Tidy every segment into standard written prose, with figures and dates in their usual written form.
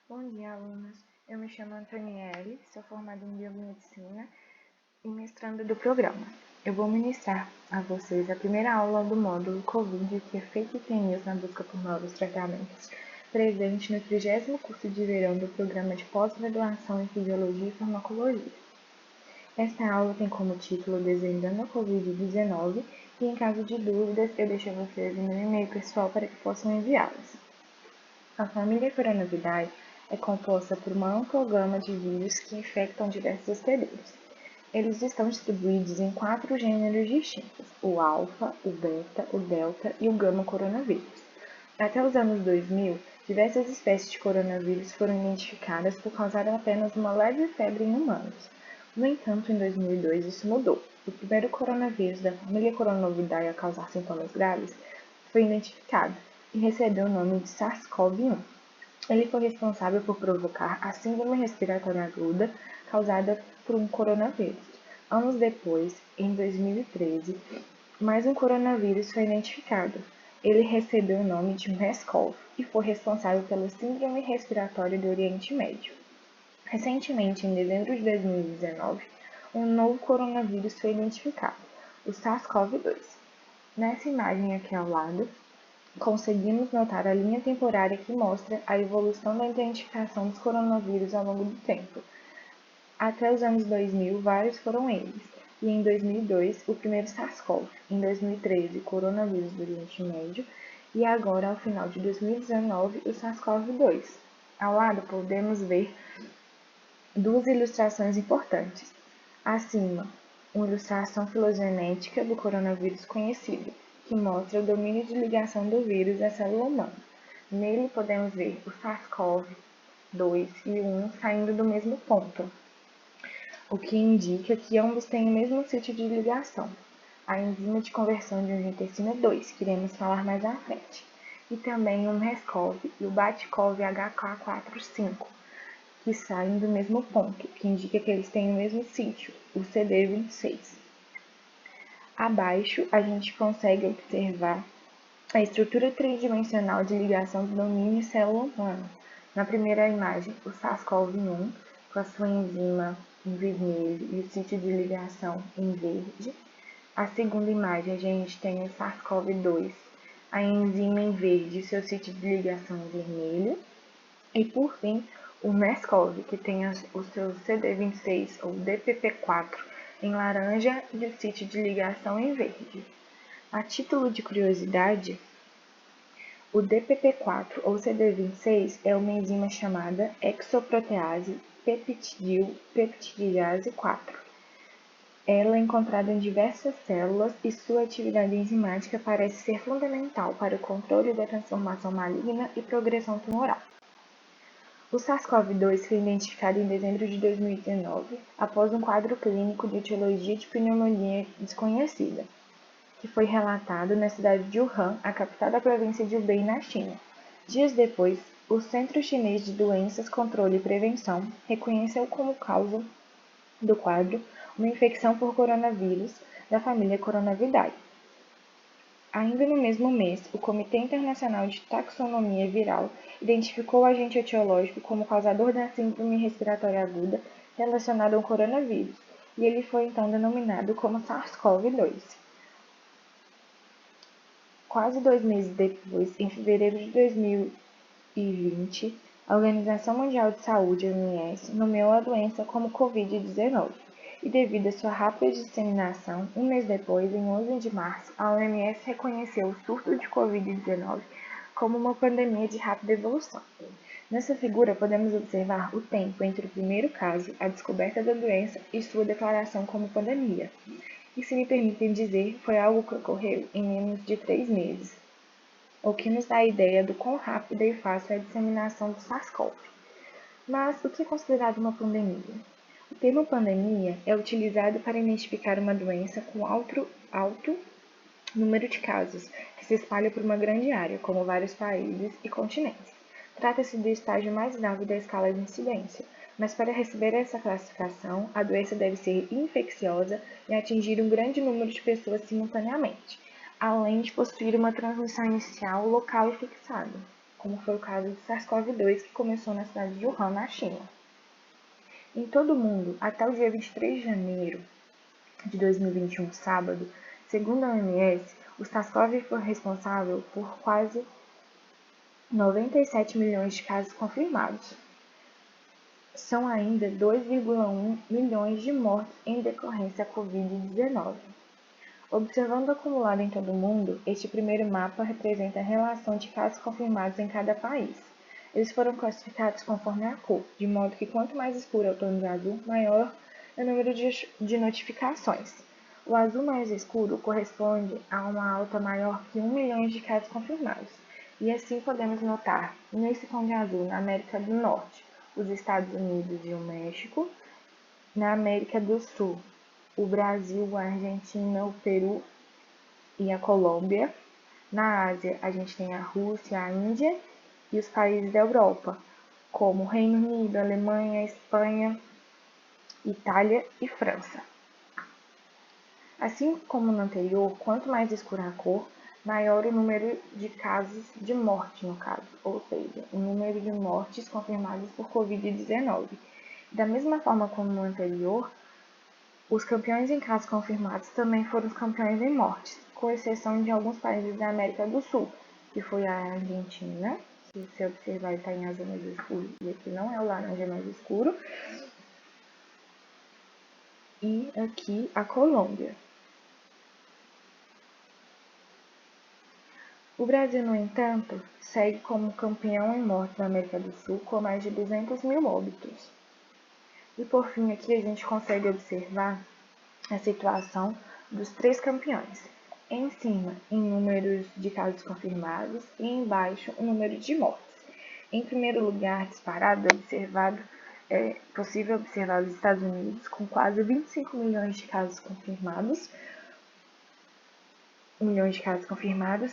Bom dia, alunos. Eu me chamo Antonielle, sou formada em Biomedicina e mestranda do programa. Eu vou ministrar a vocês a primeira aula do módulo Covid, que é Fake News na busca por novos tratamentos, presente no 30º curso de verão do programa de pós-graduação em Fisiologia e Farmacologia. Esta aula tem como título Desvendando a Covid-19 e, em caso de dúvidas, eu deixo a vocês o meu e-mail pessoal para que possam enviá-las. A família Coronavidae é composta por uma ampla gama de vírus que infectam diversos hospedeiros. Eles estão distribuídos em 4 gêneros distintos: o alfa, o beta, o delta e o gama coronavírus. Até os anos 2000, diversas espécies de coronavírus foram identificadas por causar apenas uma leve febre em humanos. No entanto, em 2002 isso mudou. O primeiro coronavírus da família Coronavidae a causar sintomas graves foi identificado e recebeu o nome de SARS-CoV-1. Ele foi responsável por provocar a síndrome respiratória aguda causada por um coronavírus. Anos depois, em 2013, mais um coronavírus foi identificado. Ele recebeu o nome de MERS-CoV e foi responsável pela síndrome respiratória do Oriente Médio. Recentemente, em dezembro de 2019, um novo coronavírus foi identificado, o SARS-CoV-2. Nessa imagem aqui ao lado, conseguimos notar a linha temporária que mostra a evolução da identificação dos coronavírus ao longo do tempo. Até os anos 2000, vários foram eles, e em 2002, o primeiro SARS-CoV, em 2013, o coronavírus do Oriente Médio, e agora, ao final de 2019, o SARS-CoV-2. Ao lado, podemos ver duas ilustrações importantes. Acima, uma ilustração filogenética do coronavírus conhecido, que mostra o domínio de ligação do vírus à célula humana. Nele podemos ver o SARS-CoV-2 e o 1 saindo do mesmo ponto, o que indica que ambos têm o mesmo sítio de ligação, a enzima de conversão de angiotensina 2, que iremos falar mais à frente, e também o MERS-CoV e o BAT-CoV-HK45, que saem do mesmo ponto, que indica que eles têm o mesmo sítio, o CD26. Abaixo, a gente consegue observar a estrutura tridimensional de ligação do domínio célula humana. Na primeira imagem, o SARS-CoV-1, com a sua enzima em vermelho e o sítio de ligação em verde. A segunda imagem, a gente tem o SARS-CoV-2, a enzima em verde e seu sítio de ligação em vermelho. E, por fim, o MERS-CoV, que tem o seu CD26 ou DPP4 em laranja e o sítio de ligação em verde. A título de curiosidade, o DPP4 ou CD26 é uma enzima chamada exoprotease peptidase 4. Ela é encontrada em diversas células e sua atividade enzimática parece ser fundamental para o controle da transformação maligna e progressão tumoral. O SARS-CoV-2 foi identificado em dezembro de 2019, após um quadro clínico de etiologia de pneumonia desconhecida, que foi relatado na cidade de Wuhan, a capital da província de Hubei, na China. Dias depois, o Centro Chinês de Doenças, Controle e Prevenção reconheceu como causa do quadro uma infecção por coronavírus da família Coronavidae. Ainda no mesmo mês, o Comitê Internacional de Taxonomia Viral identificou o agente etiológico como causador da síndrome respiratória aguda relacionada ao coronavírus, e ele foi então denominado como SARS-CoV-2. Quase 2 meses depois, em fevereiro de 2020, a Organização Mundial de Saúde, OMS, nomeou a doença como Covid-19. E devido à sua rápida disseminação, um mês depois, em 11 de março, a OMS reconheceu o surto de Covid-19 como uma pandemia de rápida evolução. Nessa figura, podemos observar o tempo entre o primeiro caso, a descoberta da doença, e sua declaração como pandemia. E, se me permitem dizer, foi algo que ocorreu em menos de 3 meses, o que nos dá a ideia do quão rápida e fácil é a disseminação do SARS-CoV. Mas o que é considerado uma pandemia? O termo pandemia é utilizado para identificar uma doença com alto número de casos, que se espalha por uma grande área, como vários países e continentes. Trata-se do estágio mais grave da escala de incidência, mas para receber essa classificação, a doença deve ser infecciosa e atingir um grande número de pessoas simultaneamente, além de possuir uma transmissão inicial local e fixada, como foi o caso do SARS-CoV-2, que começou na cidade de Wuhan, na China. Em todo o mundo, até o dia 23 de janeiro de 2021, sábado, segundo a OMS, o SARS-CoV foi responsável por quase 97 milhões de casos confirmados. São ainda 2,1 milhões de mortes em decorrência da Covid-19. Observando o acumulado em todo o mundo, este primeiro mapa representa a relação de casos confirmados em cada país. Eles foram classificados conforme a cor, de modo que quanto mais escuro é o tom de azul, maior é o número de notificações. O azul mais escuro corresponde a uma alta maior que 1 milhão de casos confirmados. E assim podemos notar, nesse tom de azul, na América do Norte, os Estados Unidos e o México, na América do Sul, o Brasil, a Argentina, o Peru e a Colômbia. Na Ásia, a gente tem a Rússia, a Índia e os países da Europa, como Reino Unido, Alemanha, Espanha, Itália e França. Assim como no anterior, quanto mais escura a cor, maior o número de casos de morte, no caso, ou seja, o número de mortes confirmadas por Covid-19. Da mesma forma como no anterior, os campeões em casos confirmados também foram os campeões em mortes, com exceção de alguns países da América do Sul, que foi a Argentina, se você observar ele está em azul mais escuro, e aqui não é o laranja mais escuro, e aqui a Colômbia. O Brasil, no entanto, segue como campeão em mortes na América do Sul, com mais de 200 mil óbitos. E por fim, aqui a gente consegue observar a situação dos três campeões. Em cima, em números de casos confirmados e embaixo, o número de mortes. Em primeiro lugar, disparado, é possível observar os Estados Unidos com quase 25 milhões de casos confirmados,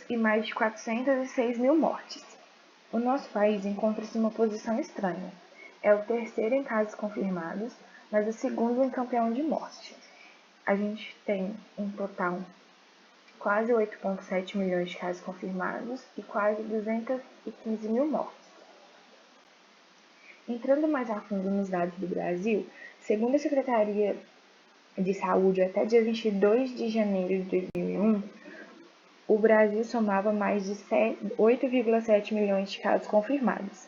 e mais de 406 mil mortes. O nosso país encontra-se em uma posição estranha. É o terceiro em casos confirmados, mas o segundo em campeão de morte. A gente tem, em total, quase 8,7 milhões de casos confirmados e quase 215 mil mortes. Entrando mais a fundo nos dados do Brasil, segundo a Secretaria de Saúde, até dia 22 de janeiro de 2001, o Brasil somava mais de 8,7 milhões de casos confirmados,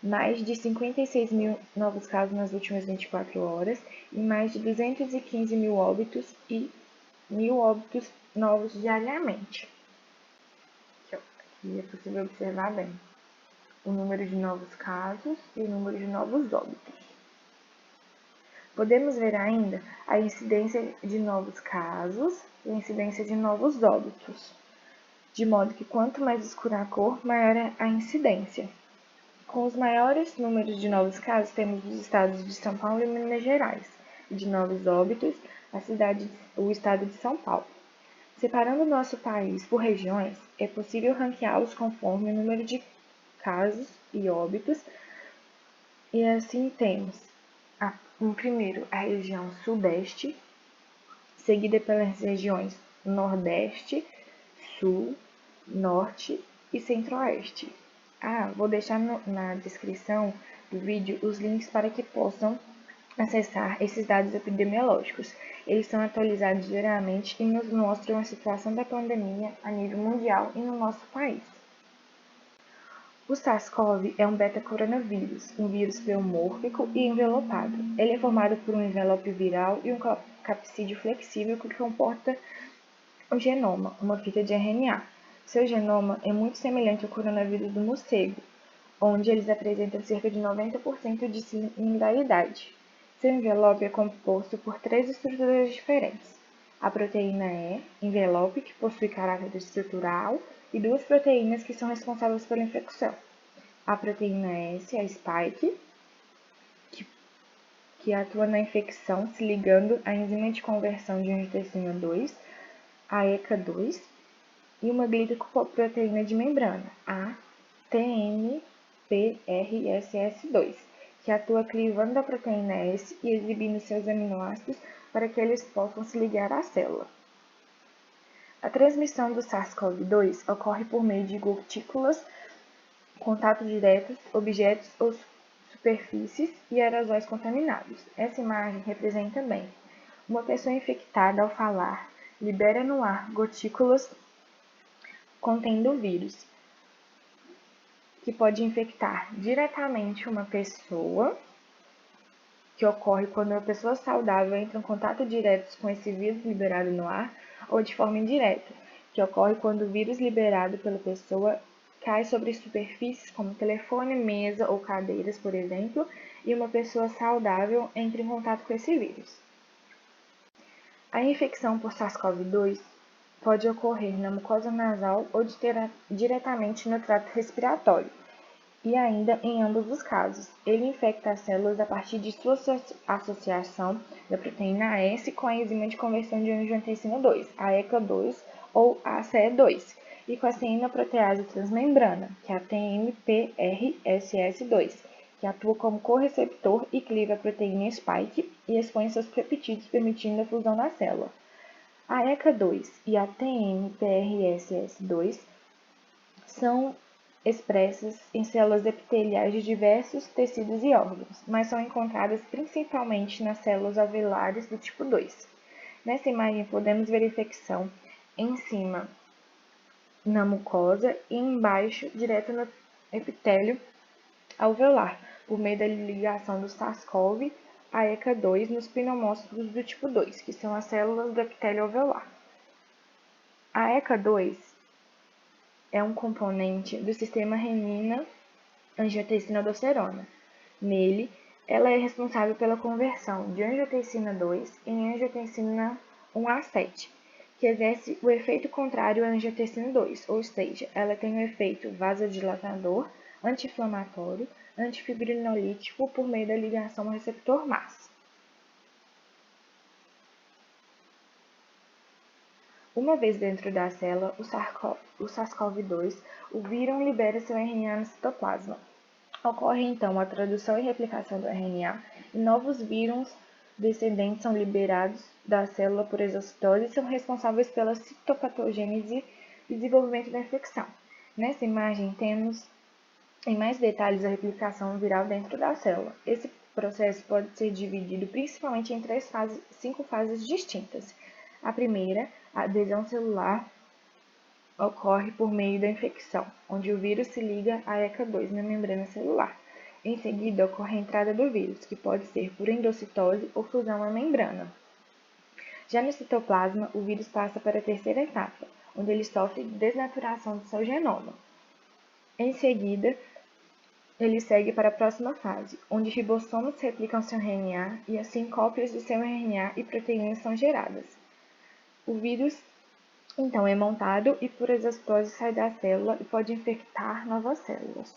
mais de 56 mil novos casos nas últimas 24 horas e mais de 215 mil óbitos e 1.000 óbitos novos diariamente. Aqui é possível observar bem o número de novos casos e o número de novos óbitos. Podemos ver ainda a incidência de novos casos e a incidência de novos óbitos, de modo que quanto mais escura a cor, maior é a incidência. Com os maiores números de novos casos, temos os estados de São Paulo e Minas Gerais, e de novos óbitos, o estado de São Paulo. Separando o nosso país por regiões, é possível ranqueá-los conforme o número de casos e óbitos, e assim temos, em primeiro, a região Sudeste, seguida pelas regiões Nordeste, Sul, Norte e Centro-Oeste. Vou deixar na descrição do vídeo os links para que possam acessar esses dados epidemiológicos. Eles são atualizados diariamente e nos mostram a situação da pandemia a nível mundial e no nosso país. O SARS-CoV é um beta-coronavírus, um vírus pleomórfico e envelopado. Ele é formado por um envelope viral e um capsídeo flexível que comporta o genoma, uma fita de RNA. Seu genoma é muito semelhante ao coronavírus do morcego, onde eles apresentam cerca de 90% de similaridade. Seu envelope é composto por três estruturas diferentes. A proteína E, envelope, que possui caráter estrutural, e duas proteínas que são responsáveis pela infecção. A proteína S, a spike, que atua na infecção se ligando à enzima de conversão de angiotensina 2, a ECA2, e uma glicoproteína de membrana, a TMPRSS2, que atua clivando a proteína S e exibindo seus aminoácidos para que eles possam se ligar à célula. A transmissão do SARS-CoV-2 ocorre por meio de gotículas contato diretos, objetos ou superfícies e aerosóis contaminados. Essa imagem representa bem uma pessoa infectada ao falar, libera no ar gotículas contendo o vírus, que pode infectar diretamente uma pessoa, que ocorre quando uma pessoa saudável entra em contato direto com esse vírus liberado no ar, ou de forma indireta, que ocorre quando o vírus liberado pela pessoa cai sobre superfícies como telefone, mesa ou cadeiras, por exemplo, e uma pessoa saudável entra em contato com esse vírus. A infecção por SARS-CoV-2 pode ocorrer na mucosa nasal ou diretamente no trato respiratório. E ainda, em ambos os casos, ele infecta as células a partir de sua associação da proteína S com a enzima de conversão de angiotensina 2, a ECA2 ou ACE2, e com a cianoprotease transmembrana, que é a TMPRSS2, que atua como correceptor e cliva a proteína spike e expõe seus peptídeos, permitindo a fusão na célula. A ECA2 e a TMPRSS2 são expressas em células epiteliais de diversos tecidos e órgãos, mas são encontradas principalmente nas células alveolares do tipo 2. Nessa imagem podemos ver a infecção em cima na mucosa e embaixo direto no epitélio alveolar, por meio da ligação do SARS-CoV a ECA2 nos pneumócitos do tipo 2, que são as células do epitélio alveolar. A ECA2 é um componente do sistema renina-angiotensina-aldosterona. Nele, ela é responsável pela conversão de angiotensina 2 em angiotensina 1A7, que exerce o efeito contrário à angiotensina 2, ou seja, ela tem um efeito vasodilatador, anti-inflamatório, antifibrinolítico por meio da ligação ao receptor MAS. Uma vez dentro da célula, o SARS-CoV-2, o vírus libera seu RNA no citoplasma. Ocorre então a tradução e replicação do RNA e novos vírus descendentes são liberados da célula por exocitose e são responsáveis pela citopatogênese e desenvolvimento da infecção. Nessa imagem temos em mais detalhes a replicação viral dentro da célula. Esse processo pode ser dividido principalmente em 5 fases distintas. A primeira, a adesão celular, ocorre por meio da infecção, onde o vírus se liga à ECA2 na membrana celular. Em seguida, ocorre a entrada do vírus, que pode ser por endocitose ou fusão à membrana. Já no citoplasma, o vírus passa para a terceira etapa, onde ele sofre desnaturação do seu genoma. Em seguida, ele segue para a próxima fase, onde ribossomos replicam seu RNA e assim cópias do seu RNA e proteínas são geradas. O vírus então é montado e por exocitose sai da célula e pode infectar novas células.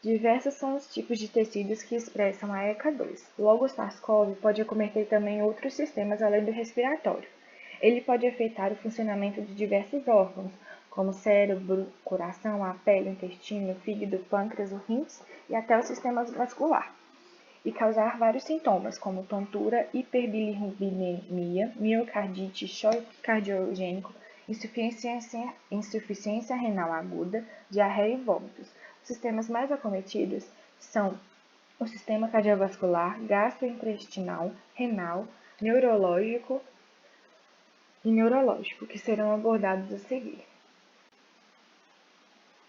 Diversos são os tipos de tecidos que expressam a ECA2. Logo, o SARS-CoV pode acometer também outros sistemas além do respiratório. Ele pode afetar o funcionamento de diversos órgãos, como cérebro, coração, a pele, o intestino, o fígado, o pâncreas, os rins e até o sistema vascular, e causar vários sintomas, como tontura, hiperbilirubinemia, miocardite, choque cardiogênico, insuficiência renal aguda, diarreia e vômitos. Os sistemas mais acometidos são o sistema cardiovascular, gastrointestinal, renal, neurológico e neurológico, que serão abordados a seguir.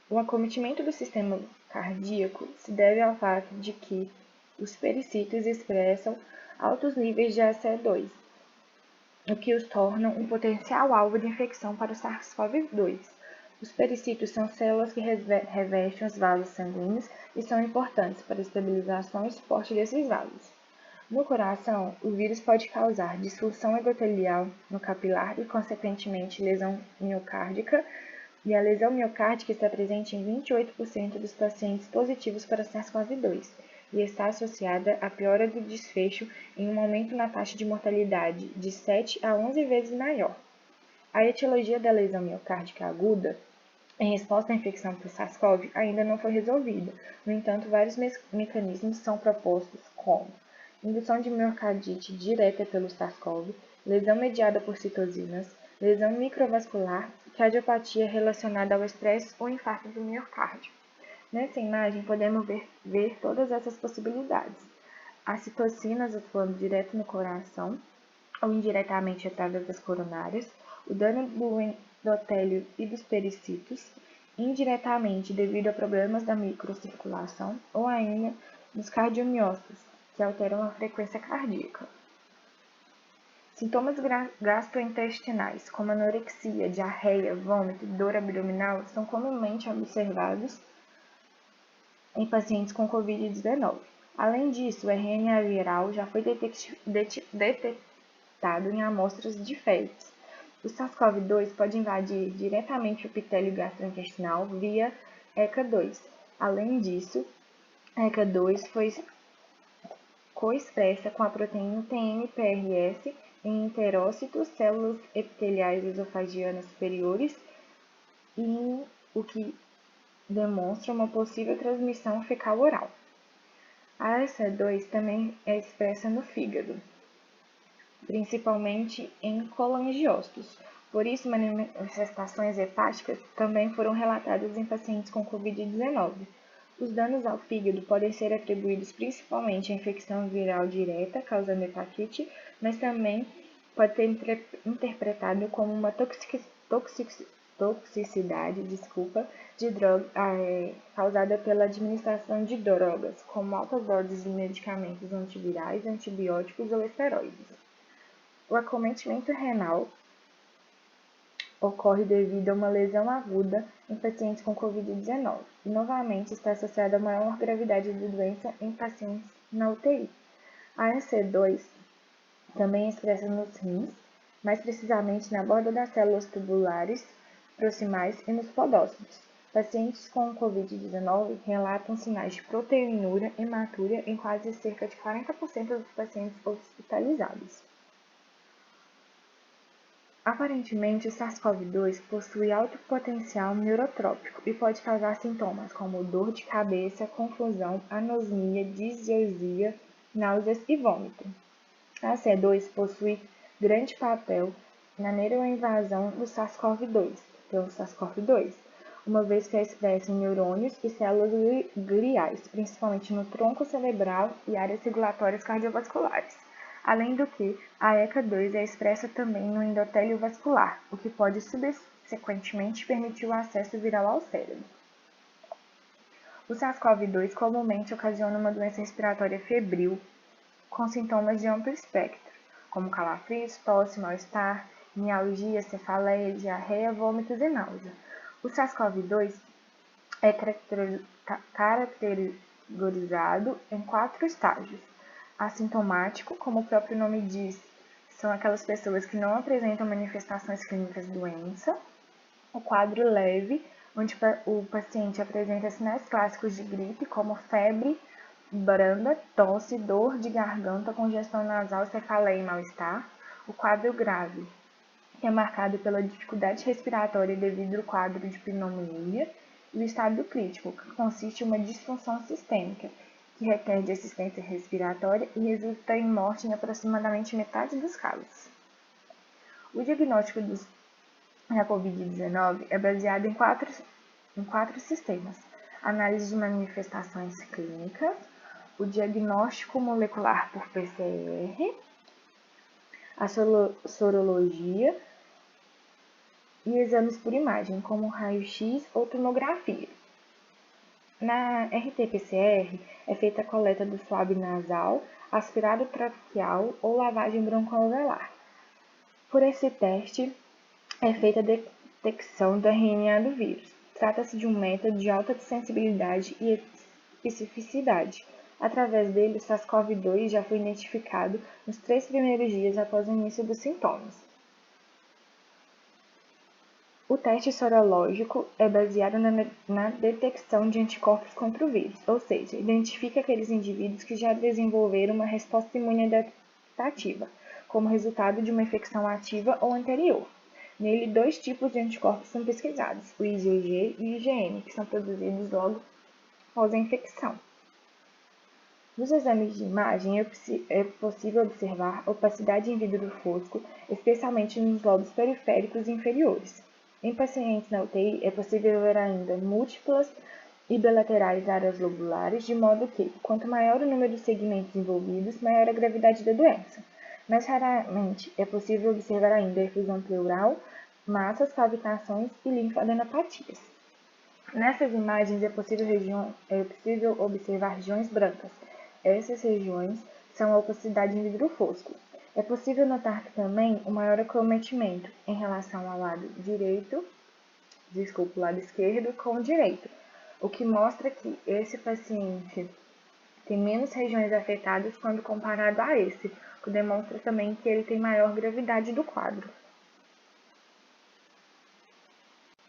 O acometimento do sistema cardíaco se deve ao fato de que os pericílios expressam altos níveis de ACE2, o que os torna um potencial alvo de infecção para o SARS-CoV-2. Os pericílios são células que revestem os vasos sanguíneos e são importantes para a estabilização e suporte desses vasos. No coração, o vírus pode causar disfunção endotelial no capilar e, consequentemente, lesão miocárdica, e a lesão miocárdica está presente em 28% dos pacientes positivos para SARS-CoV-2 e está associada à piora do desfecho em um aumento na taxa de mortalidade de 7 a 11 vezes maior. A etiologia da lesão miocárdica aguda, em resposta à infecção por SARS-CoV, ainda não foi resolvida. No entanto, vários mecanismos são propostos, como indução de miocardite direta pelo SARS-CoV, lesão mediada por citocinas, lesão microvascular cardiopatia relacionada ao estresse ou infarto do miocárdio. Nessa imagem, podemos ver todas essas possibilidades. As citocinas atuando direto no coração ou indiretamente através das coronárias, o dano do endotélio e dos pericitos, indiretamente devido a problemas da microcirculação ou ainda dos cardiomiócitos, que alteram a frequência cardíaca. Sintomas gastrointestinais, como anorexia, diarreia, vômito e dor abdominal, são comumente observados em pacientes com Covid-19. Além disso, o RNA viral já foi detectado em amostras de fezes. O SARS-CoV-2 pode invadir diretamente o epitélio gastrointestinal via ECA2. Além disso, a ECA2 foi coexpressa com a proteína TMPRS em enterócitos, células epiteliais esofagianas superiores, o que demonstra uma possível transmissão fecal-oral. A ACE2 também é expressa no fígado, principalmente em colangiócitos. Por isso, manifestações hepáticas também foram relatadas em pacientes com Covid-19. Os danos ao fígado podem ser atribuídos principalmente à infecção viral direta, causando hepatite, mas também pode ser interpretado como uma toxicidade de droga causada pela administração de drogas, como altas doses de medicamentos antivirais, antibióticos ou esteroides. O acometimento renal ocorre devido a uma lesão aguda em pacientes com Covid-19 e, novamente, está associada a maior gravidade da doença em pacientes na UTI. A EC2 também é expressa nos rins, mais precisamente na borda das células tubulares proximais e nos podócitos. Pacientes com Covid-19 relatam sinais de proteinúria hematúria em quase cerca de 40% dos pacientes hospitalizados. Aparentemente, o SARS-CoV-2 possui alto potencial neurotrópico e pode causar sintomas como dor de cabeça, confusão, anosmia, disgeusia, náuseas e vômito. A C2 possui grande papel na neuroinvasão do SARS-CoV-2, pelo SARS-CoV-2, uma vez que é expressa em neurônios e células gliais, principalmente no tronco cerebral e áreas regulatórias cardiovasculares. Além do que, a ECA2 é expressa também no endotélio vascular, o que pode subsequentemente permitir o acesso viral ao cérebro. O SARS-CoV-2 comumente ocasiona uma doença respiratória febril com sintomas de amplo espectro, como calafrios, tosse, mal-estar, mialgia, cefaleia, diarreia, vômitos e náusea. O SARS-CoV-2 é caracterizado em 4 estágios. Assintomático, como o próprio nome diz, são aquelas pessoas que não apresentam manifestações clínicas da doença. O quadro leve, onde o paciente apresenta sinais clássicos de gripe, como febre branda, tosse, dor de garganta, congestão nasal, cefaleia e mal-estar. O quadro grave, que é marcado pela dificuldade respiratória devido ao quadro de pneumonia. E o estado crítico, que consiste em uma disfunção sistêmica, que requer de assistência respiratória e resulta em morte em aproximadamente metade dos casos. O diagnóstico da Covid-19 é baseado em quatro sistemas: análise de manifestações clínicas, o diagnóstico molecular por PCR, a sorologia e exames por imagem, como raio-x ou tomografia. Na RT-PCR é feita a coleta do suave nasal, aspirado traqueal ou lavagem broncoalveolar. Por esse teste é feita a detecção do RNA do vírus. Trata-se de um método de alta sensibilidade e especificidade. Através dele, o SARS-CoV-2 já foi identificado nos 3 primeiros dias após o início dos sintomas. O teste sorológico é baseado na detecção de anticorpos contra o vírus, ou seja, identifica aqueles indivíduos que já desenvolveram uma resposta imune adaptativa, como resultado de uma infecção ativa ou anterior. Nele, 2 tipos de anticorpos são pesquisados, o IgG e o IgM, que são produzidos logo após a infecção. Nos exames de imagem, é possível observar opacidade em vidro fosco, especialmente nos lobos periféricos inferiores. Em pacientes na UTI, é possível ver ainda múltiplas e bilaterais áreas lobulares, de modo que, quanto maior o número de segmentos envolvidos, maior a gravidade da doença. Mas raramente é possível observar ainda efusão pleural, massas, cavitações e linfadenopatias. Nessas imagens é possível observar regiões brancas. Essas regiões são a opacidade em vidro fosco. É possível notar também o maior acometimento em relação ao lado lado esquerdo com o direito, o que mostra que esse paciente tem menos regiões afetadas quando comparado a esse, o que demonstra também que ele tem maior gravidade do quadro.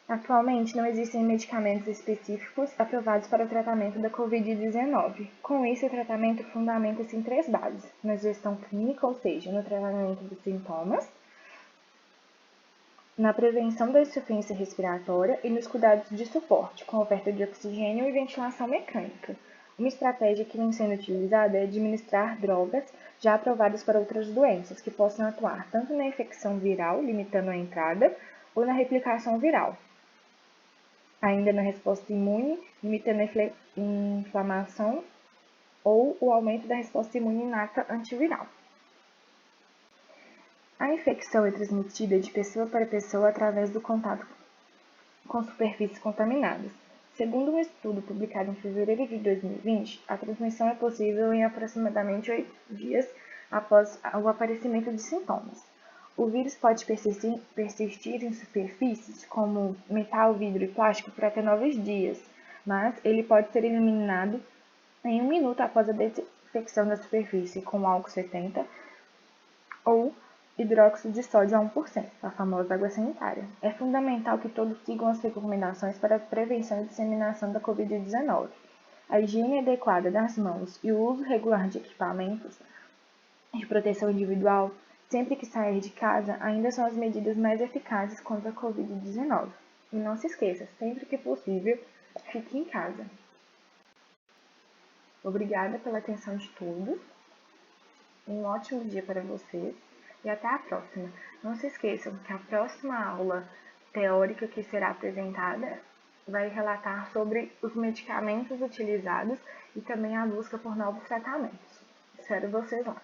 Atualmente, não existem medicamentos específicos aprovados para o tratamento da Covid-19. Com isso, o tratamento fundamenta-se em 3 bases: na gestão clínica, ou seja, no tratamento dos sintomas, na prevenção da insuficiência respiratória e nos cuidados de suporte, com oferta de oxigênio e ventilação mecânica. Uma estratégia que vem sendo utilizada é administrar drogas já aprovadas para outras doenças, que possam atuar tanto na infecção viral, limitando a entrada, ou na replicação viral, ainda na resposta imune, limitando a inflamação ou o aumento da resposta imune inata antiviral. A infecção é transmitida de pessoa para pessoa através do contato com superfícies contaminadas. Segundo um estudo publicado em fevereiro de 2020, a transmissão é possível em aproximadamente 8 dias após o aparecimento de sintomas. O vírus pode persistir em superfícies como metal, vidro e plástico por até 9 dias, mas ele pode ser eliminado em 1 minuto após a desinfecção da superfície com álcool 70 ou hidróxido de sódio a 1%, a famosa água sanitária. É fundamental que todos sigam as recomendações para a prevenção e disseminação da Covid-19. A higiene adequada das mãos e o uso regular de equipamentos de proteção individual sempre que sair de casa ainda são as medidas mais eficazes contra a Covid-19. E não se esqueça, sempre que possível, fique em casa. Obrigada pela atenção de todos. Um ótimo dia para vocês e até a próxima. Não se esqueçam que a próxima aula teórica que será apresentada vai relatar sobre os medicamentos utilizados e também a busca por novos tratamentos. Espero vocês lá.